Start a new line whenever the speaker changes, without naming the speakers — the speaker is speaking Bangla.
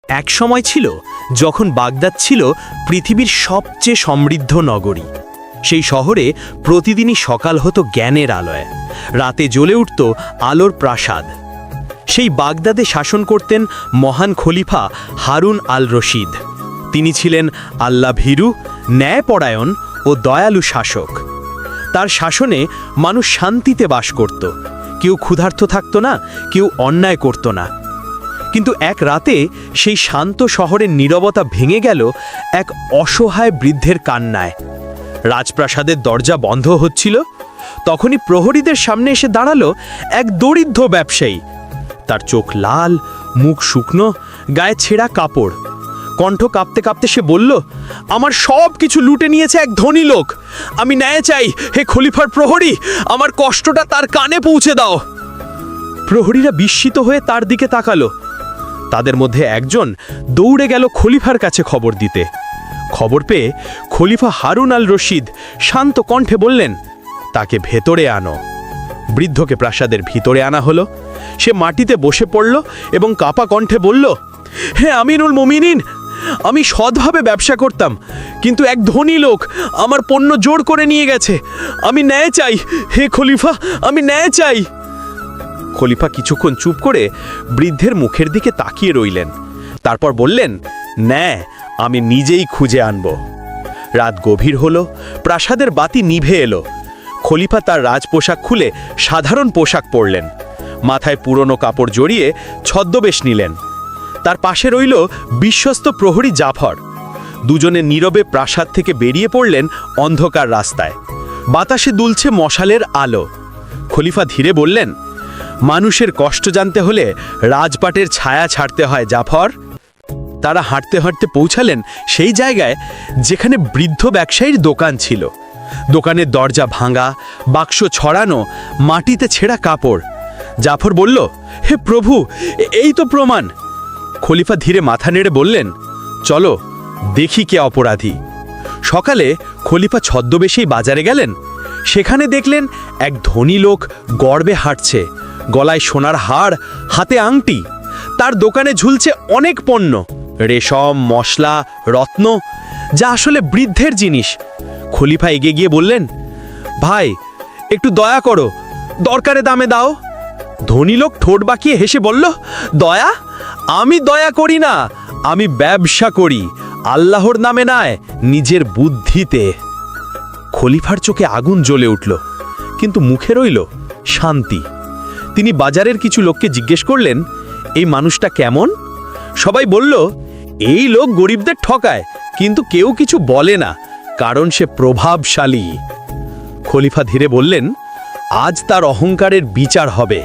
এক সময় ছিল যখন বাগদাদ ছিল পৃথিবীর সবচেয়ে সমৃদ্ধ নগরী। সেই শহরে প্রতিদিনই সকাল হতো জ্ঞানের আলোয়, রাতে জ্বলে উঠত আলোর প্রাসাদ। সেই বাগদাদে শাসন করতেন মহান খলিফা হারুন আল রশিদ। তিনি ছিলেন আল্লাহ ভীরু, ন্যায়পরায়ণ ও দয়ালু শাসক। তার শাসনে মানুষ শান্তিতে বাস করত, কেউ ক্ষুধার্ত থাকত না, কেউ অন্যায় করত না। কিন্তু এক রাতে সেই শান্ত শহরের নীরবতা ভেঙে গেল এক অসহায় বৃদ্ধের কান্নায়। রাজপ্রাসাদের দরজা বন্ধ হচ্ছিল, তখনই প্রহরীদের সামনে এসে দাঁড়ালো এক দরিদ্র ব্যবসায়ী। তার চোখ লাল, মুখ শুকনো, গায়ে ছেঁড়া কাপড়। কণ্ঠ কাঁপতে কাঁপতে সে বলল, আমার সব কিছু লুটে নিয়েছে এক ধনী লোক। আমি ন্যায় চাই, হে খলিফার প্রহরী, আমার কষ্টটা তার কানে পৌঁছে দাও। প্রহরীরা বিস্মিত হয়ে তার দিকে তাকালো। তাদের মধ্যে একজন দৌড়ে গেল খলিফার কাছে খবর দিতে। খবর পেয়ে খলিফা হারুন আল রশিদ শান্ত কণ্ঠে বললেন, তাকে ভেতরে আনো। বৃদ্ধকে প্রাসাদের ভিতরে আনা হলো। সে মাটিতে বসে পড়ল এবং কাপা কণ্ঠে বলল, হে আমিনুল মুমিনিন, আমি সৎভাবে ব্যবসা করতাম, কিন্তু এক ধনী লোক আমার পণ্য জোর করে নিয়ে গেছে। আমি ন্যায় চাই, হে খলিফা, আমি ন্যায় চাই। খলিফা কিছুক্ষণ চুপ করে বৃদ্ধের মুখের দিকে তাকিয়ে রইলেন। তারপর বললেন, ন্যায় আমি নিজেই খুঁজে আনব। রাত গভীর হলো, প্রাসাদের বাতি নিভে এলো। খলিফা তার রাজপোশাক খুলে সাধারণ পোশাক পরলেন, মাথায় পুরনো কাপড় জড়িয়ে ছদ্মবেশ নিলেন। তার পাশে রইল বিশ্বস্ত প্রহরী জাফর। দুজনে নীরবে প্রাসাদ থেকে বেরিয়ে পড়লেন অন্ধকার রাস্তায়। বাতাসে দুলছে মশালের আলো। খলিফা ধীরে বললেন, মানুষের কষ্ট জানতে হলে রাজপাটের ছায়া ছাড়তে হয় জাফর। তারা হাঁটতে হাঁটতে পৌঁছালেন সেই জায়গায় যেখানে বৃদ্ধ ব্যবসায়ীর দোকান ছিল। দোকানের দরজা ভাঙা, বাক্স ছড়ানো, মাটিতে ছেঁড়া কাপড়। জাফর বলল, হে প্রভু, এই তো প্রমাণ। খলিফা ধীরে মাথা নেড়ে বললেন, চলো দেখি কে অপরাধী। সকালে খলিফা ছদ্মবেশেই বাজারে গেলেন। সেখানে দেখলেন এক ধনী লোক গর্বে হাঁটছে, গলায় সোনার হার, হাতে আংটি। তার দোকানে ঝুলছে অনেক পণ্য, রেশম, মশলা, রত্ন, যা আসলে বৃদ্ধের জিনিস। খলিফা এগিয়ে গিয়ে বললেন, ভাই একটু দয়া করো, দরকারে দামে দাও। ধনী লোক ঠোঁট বাঁকিয়ে হেসে বলল, দয়া? আমি দয়া করি না, আমি ব্যবসা করি, আল্লাহর নামে নয়, নিজের বুদ্ধিতে। খলিফার চোখে আগুন জ্বলে উঠল, কিন্তু মুখে রইল শান্তি। তিনি বাজারের কিছু লোককে জিজ্ঞেস করলেন, এই মানুষটা কেমন? সবাই বলল, এই লোক গরিবদের ঠকায়, কিন্তু কেউ কিছু বলে না, কারণ সে প্রভাবশালী। খলিফা ধীরে বললেন, আজ তার অহংকারের বিচার হবে।